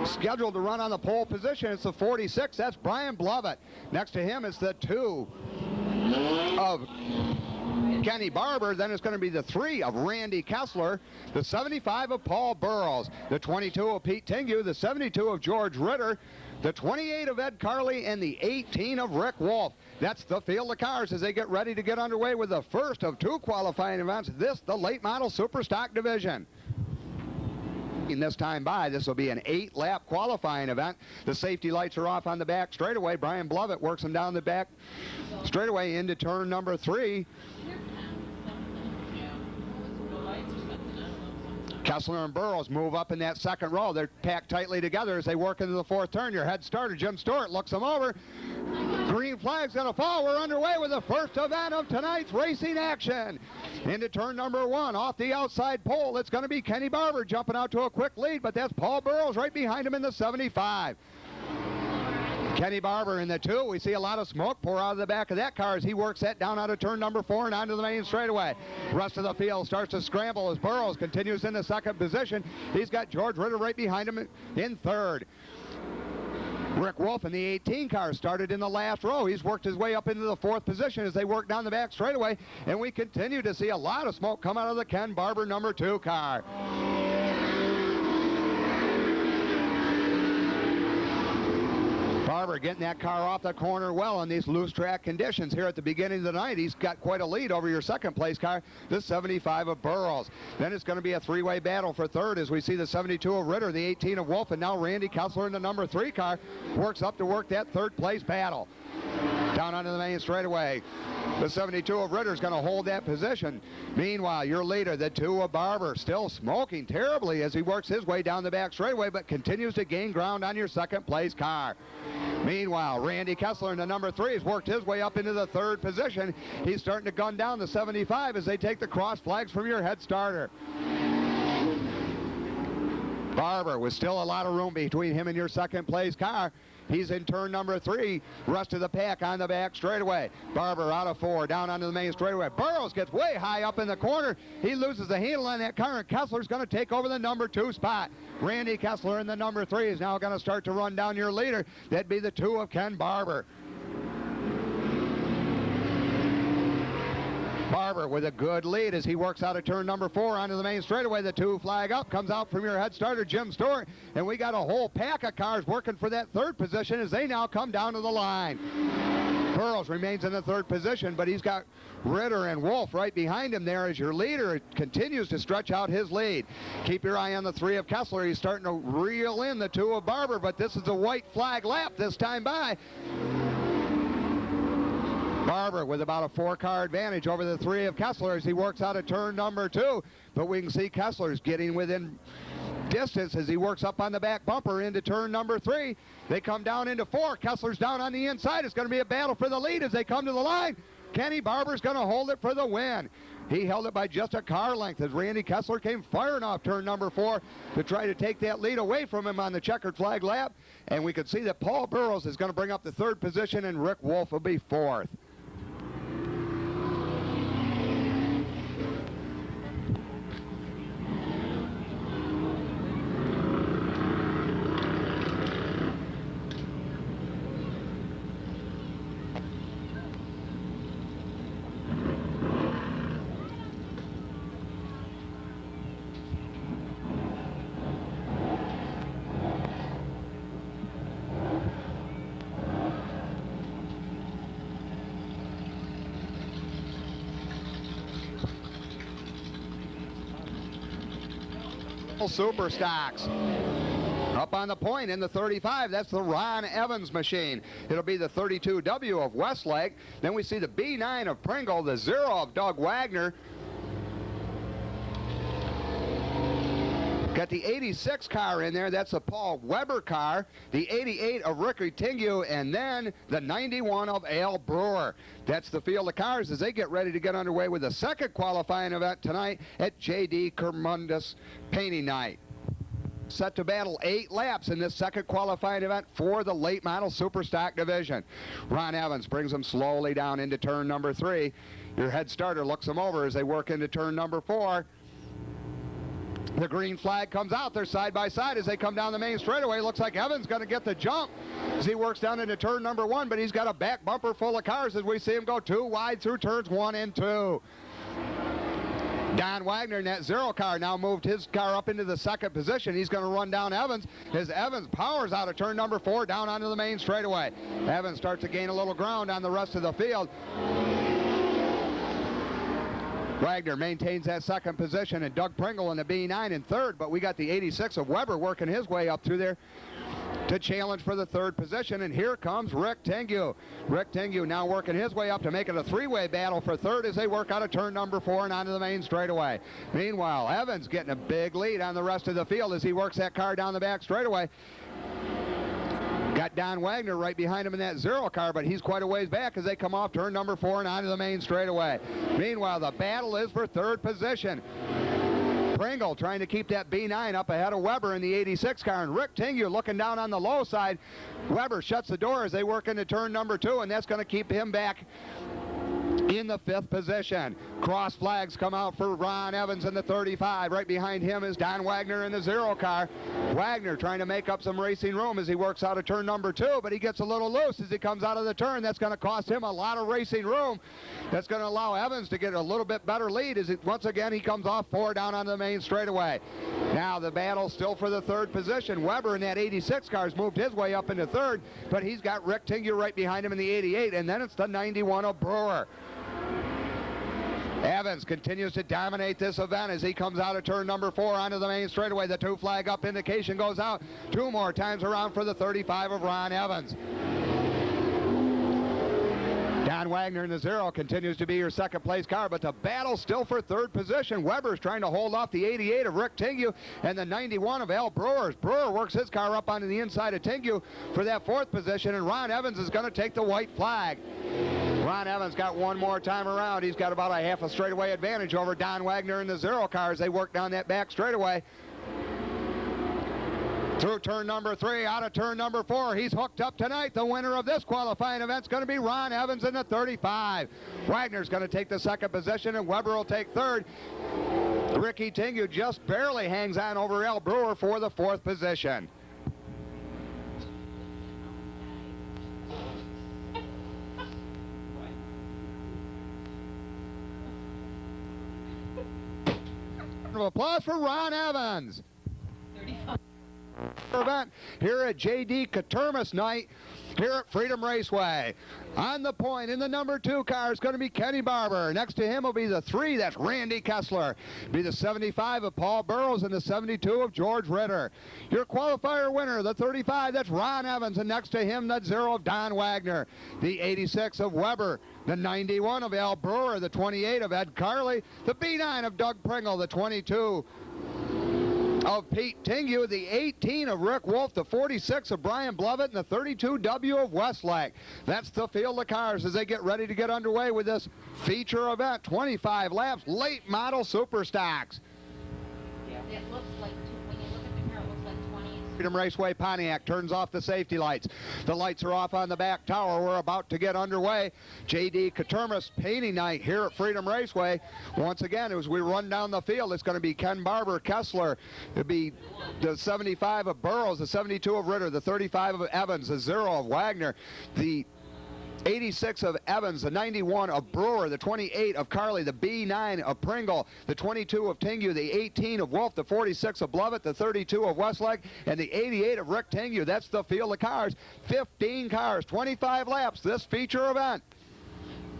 scheduled to run on the pole position. It's the 46. That's Brian Blovett. Next to him is the 2 of Kenny Barber. Then it's going to be the 3 of Randy Kessler, the 75 of Paul Burrows, the 22 of Pete Tingu, the 72 of George Ritter, the 28 of Ed Carley, and the 18 of Rick Wolf. That's the field of cars as they get ready to get underway with the first of 2 qualifying events. This, the late model super stock division. In this time by, this will be an 8-lap qualifying event. The safety lights are off on the back straightaway. Brian Blovett works them down the back straightaway into turn number 3. Kessler and Burrows move up in that second row. They're packed tightly together as they work into the 4th turn. Your head starter, Jim Stewart, looks them over. Green flag's going to fall. We're underway with the first event of tonight's racing action. Into turn number 1, off the outside pole, it's going to be Kenny Barber jumping out to a quick lead, but that's Paul Burrows right behind him in the 75. Kenny Barber in the 2. We see a lot of smoke pour out of the back of that car as he works that down out of turn number 4 and onto the main straightaway. Rest of the field starts to scramble as Burrows continues in the 2nd position. He's got George Ritter right behind him in 3rd. Rick Wolf in the 18 car started in the last row. He's worked his way up into the 4th position as they work down the back straightaway, and we continue to see a lot of smoke come out of the Ken Barber number 2 car. Barber getting that car off the corner well in these loose track conditions here at the beginning of the night. He's got quite a lead over your 2nd place car, the 75 of Burrows. Then it's going to be a 3-way battle for 3rd as we see the 72 of Ritter, the 18 of Wolf, and now Randy Kessler in the number 3 car works up to work that 3rd place battle. Down onto the main straightaway. The 72 of Ritter is going to hold that position. Meanwhile, your leader, the 2 of Barber, still smoking terribly as he works his way down the back straightaway, but continues to gain ground on your 2nd place car. Meanwhile, Randy Kessler in the number 3 has worked his way up into the 3rd position. He's starting to gun down the 75 as they take the cross flags from your head starter. Barber with still a lot of room between him and your 2nd place car. He's in turn number 3. Rest of the pack on the back straightaway. Barber out of 4, down onto the main straightaway. Burrows gets way high up in the corner. He loses the handle on that car, and Kessler's going to take over the number 2 spot. Randy Kessler in the number 3 is now going to start to run down your leader. That'd be the 2 of Ken Barber. Barber with a good lead as he works out of turn number 4 onto the main straightaway. The 2 flag up, comes out from your head starter, Jim Stewart, and we got a whole pack of cars working for that 3rd position as they now come down to the line. Burrows remains in the 3rd position, but he's got Ritter and Wolf right behind him there as your leader continues to stretch out his lead. Keep your eye on the 3 of Kessler. He's starting to reel in the 2 of Barber, but this is a white flag lap this time by. Barber with about a 4-car advantage over the 3 of Kessler as he works out of turn number 2. But we can see Kessler's getting within distance as he works up on the back bumper into turn number 3. They come down into 4. Kessler's down on the inside. It's going to be a battle for the lead as they come to the line. Kenny Barber's going to hold it for the win. He held it by just a car length as Randy Kessler came firing off turn number 4 to try to take that lead away from him on the checkered flag lap. And we can see that Paul Burrows is going to bring up the 3rd position and Rick Wolf will be 4th. Super stocks. Up on the point in the 35, that's the Ron Evans machine. It'll be the 32W of Westlake. Then we see the B9 of Pringle, the 0 of Doug Wagner. Got the 86 car in there, that's a Paul Weber car. The 88 of Ricky Tingu, and then the 91 of Al Brewer. That's the field of cars as they get ready to get underway with the 2nd qualifying event tonight at J.D. Kermundus Painting Night. Set to battle 8 laps in this 2nd qualifying event for the late model super stock division. Ron Evans brings them slowly down into turn number 3. Your head starter looks them over as they work into turn number 4. The green flag comes out. They're side by side as they come down the main straightaway. Looks like Evans going to get the jump as he works down into turn number 1, but he's got a back bumper full of cars as we see him go 2 wide through turns 1 and 2. Don Wagner in that 0 car now moved his car up into the 2nd position. He's going to run down Evans as Evans powers out of turn number 4 down onto the main straightaway. Evans starts to gain a little ground on the rest of the field. Wagner maintains that 2nd position, and Doug Pringle in the B9 in 3rd, but we got the 86 of Weber working his way up through there to challenge for the 3rd position, and here comes Rick Tengu. Rick Tengu now working his way up to make it a 3-way battle for 3rd as they work out of turn number 4 and onto the main straightaway. Meanwhile, Evans getting a big lead on the rest of the field as he works that car down the back straightaway. Got Don Wagner right behind him in that 0 car, but he's quite a ways back as they come off turn number 4 and onto the main straightaway. Meanwhile, the battle is for 3rd position. Pringle trying to keep that B9 up ahead of Weber in the 86 car, and Rick Tengu looking down on the low side. Weber shuts the door as they work into turn number 2, and that's going to keep him back in the 5th position. Cross flags come out for Ron Evans in the 35. Right behind him is Don Wagner in the 0 car. Wagner trying to make up some racing room as he works out of turn number 2, but he gets a little loose as he comes out of the turn. That's going to cost him a lot of racing room. That's going to allow Evans to get a little bit better lead as once again he comes off 4 down on the main straightaway. Now the battle still for the 3rd position. Weber in that 86 car has moved his way up into 3rd, but he's got Rick Tengu right behind him in the 88, and then it's the 91 of Brewer. Evans continues to dominate this event as he comes out of turn number 4 onto the main straightaway. The 2 flag up indication goes out 2 more times around for the 35 of Ron Evans. Don Wagner in the 0 continues to be your 2nd place car, but the battle still for 3rd position. Weber's trying to hold off the 88 of Rick Tengu and the 91 of Al Brewers. Brewer works his car up onto the inside of Tengu for that 4th position, and Ron Evans is going to take the white flag. Ron Evans got 1 more time around. He's got about a half a straightaway advantage over Don Wagner in the 0 car as they work down that back straightaway. Through turn number 3, out of turn number 4. He's hooked up tonight. The winner of this qualifying event is going to be Ron Evans in the 35. Wagner's going to take the 2nd position, and Weber will take 3rd. Ricky Tengu just barely hangs on over Al Brewer for the 4th position. Of applause for Ron Evans. 35. Event here at J.D. Katermas night here at Freedom Raceway. On the point in the number 2 car is going to be Kenny Barber. Next to him will be the 3, that's Randy Kessler. Be the 75 of Paul Burrows and the 72 of George Ritter. Your qualifier winner, the 35, that's Ron Evans, and next to him, that 0 of Don Wagner. The 86 of Weber, the 91 of Al Brewer, the 28 of Ed Carley, the B9 of Doug Pringle, the 22 of Pete Tengu, the 18 of Rick Wolf, the 46 of Brian Blovett, and the 32 W of Westlake. That's the field of cars as they get ready to get underway with this feature event. 25 laps, late model super stocks. Yeah. It looks like, when you look at the car, it looks like 20. Freedom Raceway Pontiac turns off the safety lights. The lights are off on the back tower. We're about to get underway. J.D. Katermas painting night here at Freedom Raceway. Once again, as we run down the field, it's going to be Ken Barber, Kessler. It'll be the 75 of Burrows, the 72 of Ritter, the 35 of Evans, the 0 of Wagner, the 86 of Evans, the 91 of Brewer, the 28 of Carley, the B9 of Pringle, the 22 of Tengu, the 18 of Wolf, the 46 of Blovett, the 32 of Westlake, and the 88 of Rick Tengu. That's the field of cars. 15 cars, 25 laps, this feature event.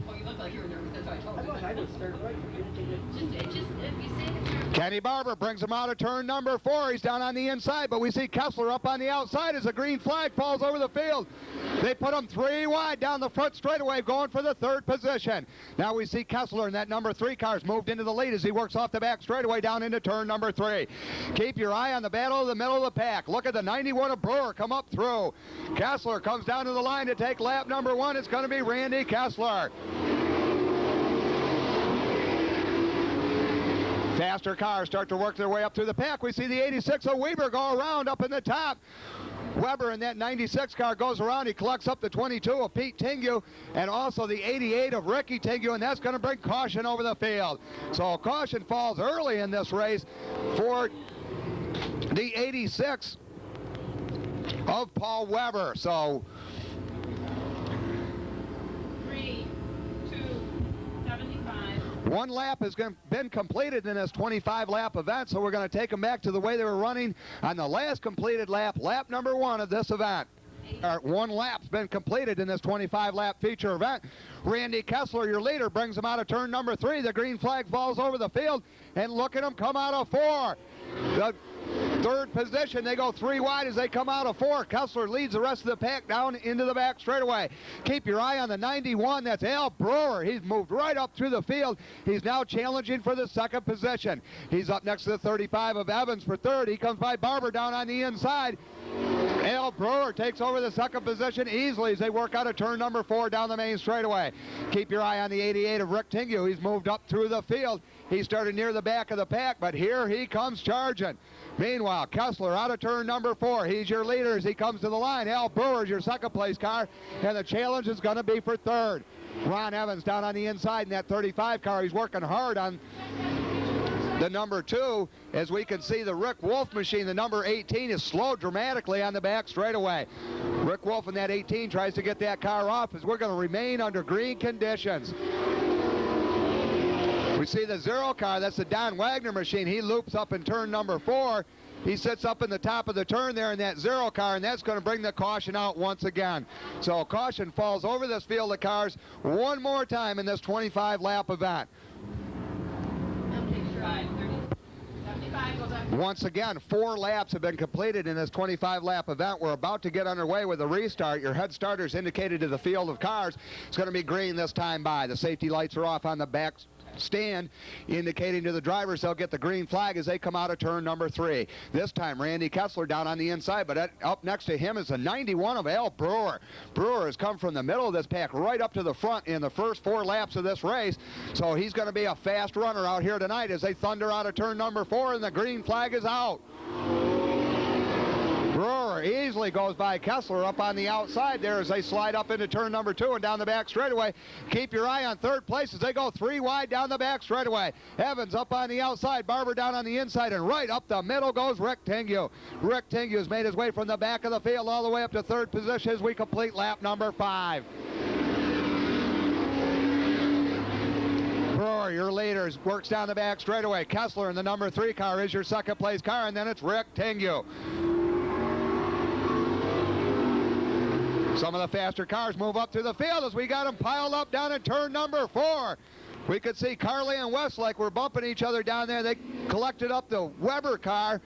Oh, you look like you were nervous. That's why I told you. I would start right. If you say the Kenny Barber brings him out of turn number 4. He's down on the inside, but we see Kessler up on the outside as a green flag falls over the field. They put him 3 wide down the front straightaway, going for the 3rd position. Now we see Kessler in that number 3 car's moved into the lead as he works off the back straightaway down into turn number 3. Keep your eye on the battle of the middle of the pack. Look at the 91 of Brewer come up through. Kessler comes down to the line to take lap number 1. It's going to be Randy Kessler. Faster cars start to work their way up through the pack. We see the 86 of Weber go around up in the top. Weber in that 96 car goes around. He collects up the 22 of Pete Tingu and also the 88 of Ricky Tingu, and that's going to bring caution over the field. So caution falls early in this race for the 86 of Paul Weber. So 3, 2, 75. one lap has been completed in this 25-lap event, so we're going to take them back to the way they were running on the last completed lap, lap number 1 of this event. One lap's been completed in this 25-lap feature event. Randy Kessler, your leader, brings him out of turn number 3. The green flag falls over the field, and look at him come out of 4. The third position, they go 3 wide as they come out of 4. Kessler leads the rest of the pack down into the back straightaway. Keep your eye on the 91. That's Al Brewer. He's moved right up through the field. He's now challenging for the second position. He's up next to the 35 of Evans for third. He comes by Barber down on the inside. Al Brewer takes over the second position easily as they work out of turn number 4 down the main straightaway. Keep your eye on the 88 of Rick Tingu. He's moved up through the field. He started near the back of the pack, but here he comes charging. Meanwhile, Kessler out of turn number 4. He's your leader as he comes to the line. Al Brewer is your second place car, and the challenge is going to be for third. Ron Evans down on the inside in that 35 car. He's working hard on the number 2. As we can see, the Rick Wolf machine, the number 18, is slowed dramatically on the back straightaway. Rick Wolf in that 18 tries to get that car off as we're going to remain under green conditions. We see the 0 car, that's the Don Wagner machine. He loops up in turn number 4. He sits up in the top of the turn there in that 0 car, and that's going to bring the caution out once again. So caution falls over this field of cars one more time in this 25-lap event. Once again, 4 laps have been completed in this 25-lap event. We're about to get underway with a restart. Your head starters indicated to the field of cars. It's going to be green this time by. The safety lights are off on the back stand, indicating to the drivers they'll get the green flag as they come out of turn number 3. This time, Randy Kessler down on the inside, but up next to him is the 91 of Al Brewer. Brewer has come from the middle of this pack right up to the front in the first 4 laps of this race, so he's going to be a fast runner out here tonight as they thunder out of turn number 4, and the green flag is out. Brewer easily goes by Kessler up on the outside there as they slide up into turn number 2 and down the back straightaway. Keep your eye on third place as they go 3 wide down the back straightaway. Evans up on the outside, Barber down on the inside, and right up the middle goes Rick Tingu. Rick Tingu has made his way from the back of the field all the way up to third position as we complete lap number 5. Brewer, your leader, works down the back straightaway. Kessler in the number 3 car is your second place car, and then it's Rick Tingu. Some of the faster cars move up to the field as we got them piled up down in turn number 4. We could see Carly and Westlake were bumping each other down there. They collected up the Weber car.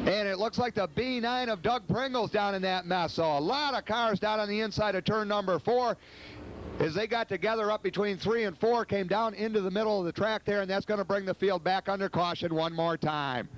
And it looks like the B9 of Doug Pringle's down in that mess. So a lot of cars down on the inside of turn number 4. As they got together up between 3 and 4, came down into the middle of the track there, and that's going to bring the field back under caution one more time.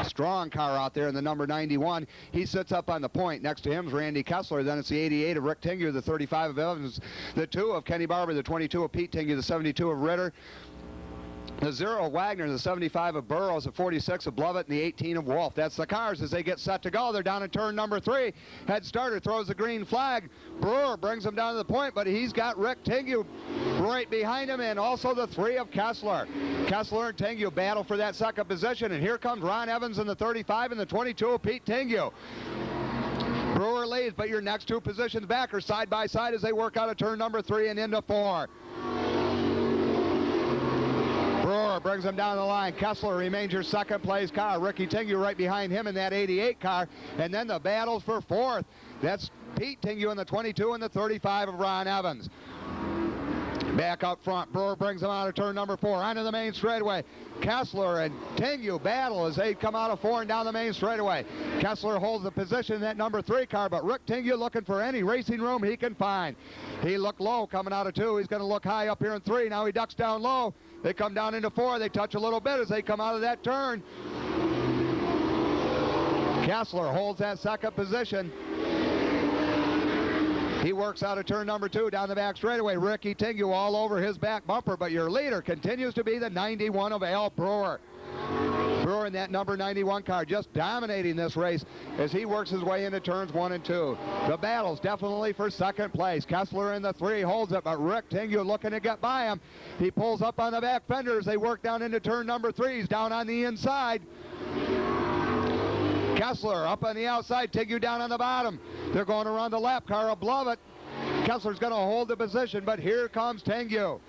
Strong car out there in the number 91. He sits up on the point. Next to him is Randy Kessler. Then it's the 88 of Rick Tingu, the 35 of Evans, the 2 of Kenny Barber, the 22 of Pete Tingu, the 72 of Ritter, the 0 of Wagner, the 75 of Burrows, the 46 of Blovett, and the 18 of Wolf. That's the cars as they get set to go. They're down in turn number 3. Head starter throws the green flag. Brewer brings him down to the point, but he's got Rick Tingu right behind him, and also the 3 of Kessler. Kessler and Tingu battle for that second position, and here comes Ron Evans in the 35 and the 22 of Pete Tingu. Brewer leads, but your next 2 positions back are side by side as they work out of turn number 3 and into 4. Brewer brings him down the line. Kessler remains your second place car. Ricky Tingu right behind him in that 88 car. And then the battles for 4th. That's Pete Tingu in the 22 and the 35 of Ron Evans. Back up front, Brewer brings him out of turn number 4 onto the main straightaway. Kessler and Tingu battle as they come out of 4 and down the main straightaway. Kessler holds the position in that number 3 car, but Rick Tingu looking for any racing room he can find. He looked low coming out of 2. He's going to look high up here in 3. Now he ducks down low. They come down into 4. They touch a little bit as they come out of that turn. Kessler holds that second position. He works out of turn number 2 down the back straightaway. Ricky Tingu all over his back bumper, but your leader continues to be the 91 of Al Brewer. Brewer in that number 91 car just dominating this race as he works his way into turns 1 and 2. The battle's definitely for second place. Kessler in the 3 holds it, but Rick Tingu looking to get by him. He pulls up on the back fenders. They work down into turn number 3. He's down on the inside. Kessler up on the outside, Tingu down on the bottom. They're going around the lap car above it. Kessler's going to hold the position, but here comes Tingu.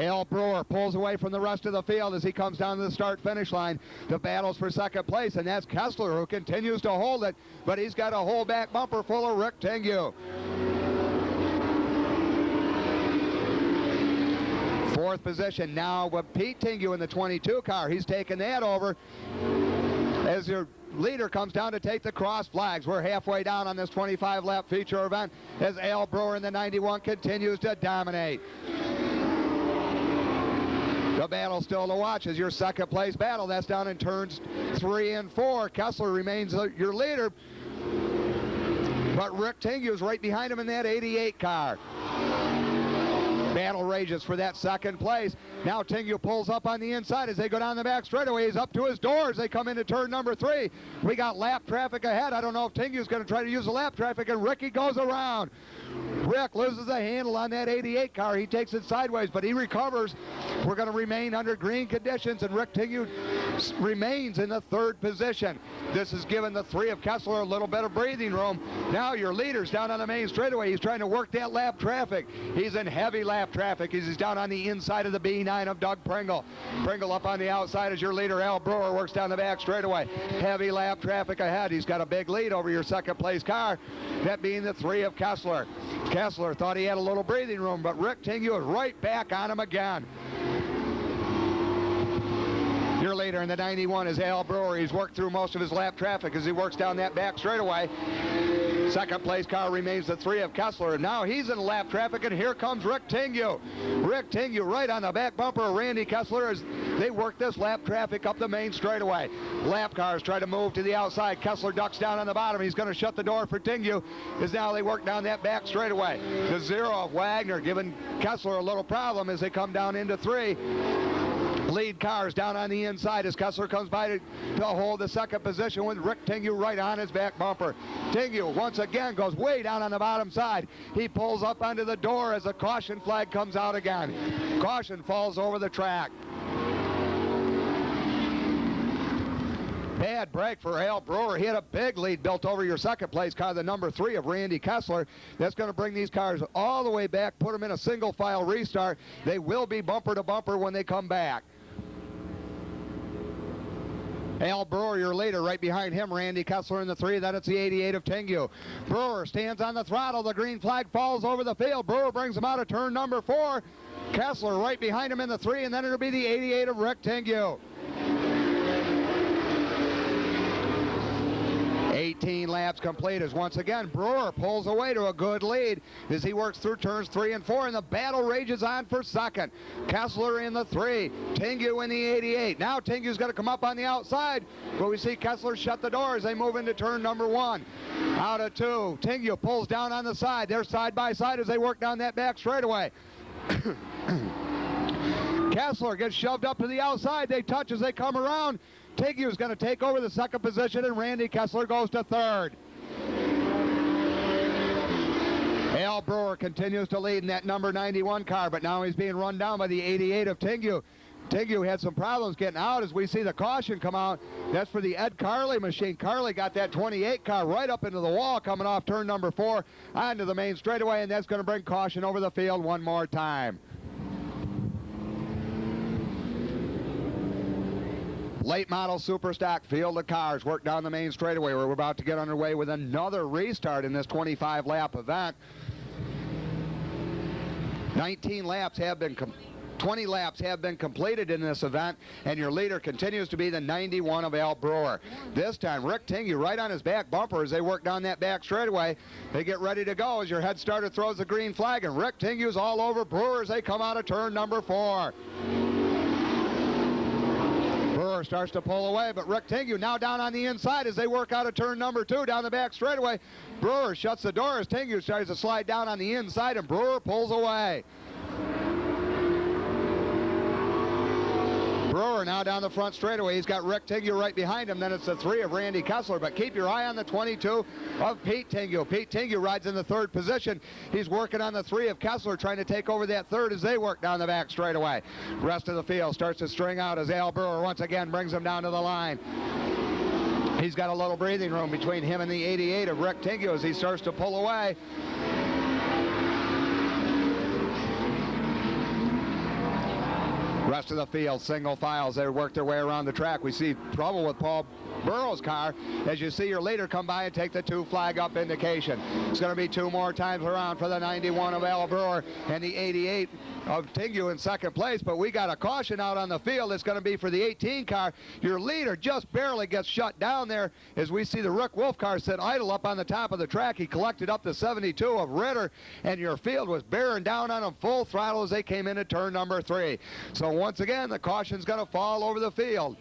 Al Brewer pulls away from the rest of the field as he comes down to the start-finish line. The battle's for second place, and that's Kessler who continues to hold it, but he's got a whole back bumper full of Rick Tingu. Fourth position now with Pete Tingu in the 22 car. He's taken that over as your leader comes down to take the cross flags. We're halfway down on this 25-lap feature event as Al Brewer in the 91 continues to dominate. The battle still to watch is your second place battle. That's down in turns 3 and 4. Kessler remains your leader, but Rick Tingu is right behind him in that 88 car. Battle rages for that second place. Now Tingu pulls up on the inside as they go down the back straightaway. He's up to his doors. They come into turn number 3. We got lap traffic ahead. I don't know if Tingu's going to try to use the lap traffic, and Ricky goes around. Rick loses the handle on that 88 car. He takes it sideways, but he recovers. We're going to remain under green conditions, and Rick Tingu remains in the 3rd position. This has given the 3 of Kessler a little bit of breathing room. Now your leader's down on the main straightaway. He's trying to work that lap traffic. He's in heavy lap traffic. He's down on the inside of the B9 of Doug Pringle. Pringle up on the outside as your leader. Al Brewer works down the back straightaway. Heavy lap traffic ahead. He's got a big lead over your second place car, that being the 3 of Kessler. Kessler thought he had a little breathing room, but Rick Tingu is right back on him again. Your leader in the 91 is Al Brewer. He's worked through most of his lap traffic as he works down that back straightaway. Second place car remains the 3 of Kessler. And now he's in lap traffic, and here comes Rick Tingu. Rick Tingu right on the back bumper of Randy Kessler as they work this lap traffic up the main straightaway. Lap cars try to move to the outside. Kessler ducks down on the bottom. He's going to shut the door for Tingu as now they work down that back straightaway. The 0 of Wagner giving Kessler a little problem as they come down into 3. Lead cars down on the inside as Kessler comes by to hold the second position with Rick Tingu right on his back bumper. Tingu once again goes way down on the bottom side. He pulls up onto the door as a caution flag comes out again. Caution falls over the track. Bad break for Al Brewer. He had a big lead built over your second place car, the number 3 of Randy Kessler. That's going to bring these cars all the way back, put them in a single file restart. They will be bumper to bumper when they come back. Al Brewer, your leader, right behind him, Randy Kessler in the 3. Then it's the 88 of Tingu. Brewer stands on the throttle. The green flag falls over the field. Brewer brings him out of turn number 4. Kessler right behind him in the 3, and then it'll be the 88 of Rick Tingu. 18 laps complete as once again Brewer pulls away to a good lead as he works through turns 3 and 4, and the battle rages on for second. Kessler in the 3, Tingu in the 88. Now Tingu's going to come up on the outside, but we see Kessler shut the door as they move into turn number 1. Out of 2, Tingu pulls down on the side. They're side by side as they work down that back straightaway. Kessler gets shoved up to the outside. They touch as they come around. Tingu is going to take over the second position, and Randy Kessler goes to 3rd. Al Brewer continues to lead in that number 91 car, but now he's being run down by the 88 of Tingu. Tingu had some problems getting out as we see the caution come out. That's for the Ed Carley machine. Carley got that 28 car right up into the wall coming off turn number 4 onto the main straightaway, and that's going to bring caution over the field one more time. Late model super stock field of cars work down the main straightaway where we're about to get underway with another restart in this 25-lap event. 19 laps have been 20 laps have been completed in this event, and your leader continues to be the 91 of Al Brewer. This time, Rick Tingy right on his back bumper as they work down that back straightaway. They get ready to go as your head starter throws the green flag, and Rick Tingy's all over Brewer as they come out of turn number 4. Brewer starts to pull away, but Rick Tingy now down on the inside as they work out of turn number 2 down the back straightaway. Brewer shuts the door as Tingy starts to slide down on the inside, and Brewer pulls away. Brewer now down the front straightaway. He's got Rick Tingy right behind him. Then it's the 3 of Randy Kessler. But keep your eye on the 22 of Pete Tingy. Pete Tingy rides in the 3rd position. He's working on the 3 of Kessler, trying to take over that 3rd as they work down the back straightaway. Rest of the field starts to string out as Al Brewer once again brings him down to the line. He's got a little breathing room between him and the 88 of Rick Tingy as he starts to pull away. Rest of the field, single files. They work their way around the track. We see trouble with Paul Burrow's car as you see your leader come by and take the 2 flag up indication. It's going to be 2 more times around for the 91 of Al Brewer and the 88 of Tingy in 2nd place, but we got a caution out on the field. It's going to be for the 18 car. Your leader just barely gets shut down there as we see the Rick Wolf car sit idle up on the top of the track. He collected up the 72 of Ritter, and your field was bearing down on him full throttle as they came into turn number 3. So once again, the caution's going to fall over the field.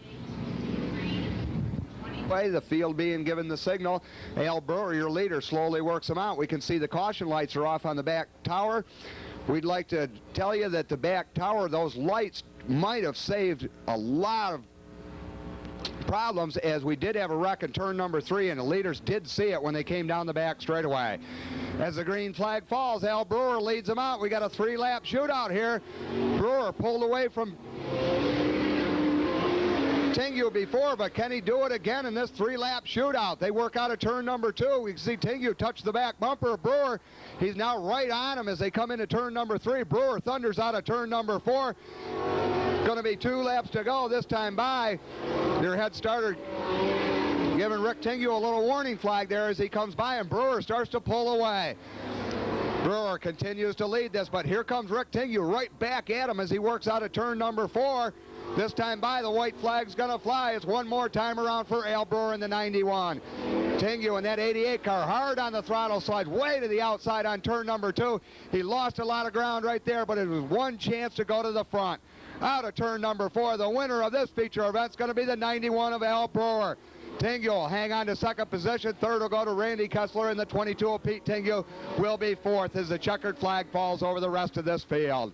The field being given the signal. Al Brewer, your leader, slowly works them out. We can see the caution lights are off on the back tower. We'd like to tell you that the back tower, those lights might have saved a lot of problems, as we did have a wreck in turn number 3, and the leaders did see it when they came down the back straightaway. As the green flag falls, Al Brewer leads them out. We got a 3-lap shootout here. Brewer pulled away from Tingy before, but can he do it again in this 3-lap shootout? They work out of turn number 2. We can see Tingy touch the back bumper of Brewer. He's now right on him as they come into turn number 3. Brewer thunders out of turn number 4. Going to be 2 laps to go this time by. Your head starter giving Rick Tingy a little warning flag there as he comes by, and Brewer starts to pull away. Brewer continues to lead this, but here comes Rick Tingy right back at him as he works out of turn number 4. This time by, the white flag's going to fly. It's one more time around for Al Brewer in the 91. Tingy in that 88 car hard on the throttle, slides way to the outside on turn number 2. He lost a lot of ground right there, but it was one chance to go to the front. Out of turn number 4, the winner of this feature event is going to be the 91 of Al Brewer. Tingy will hang on to 2nd position. 3rd will go to Randy Kessler, and the 22 of Pete Tingy will be 4th as the checkered flag falls over the rest of this field.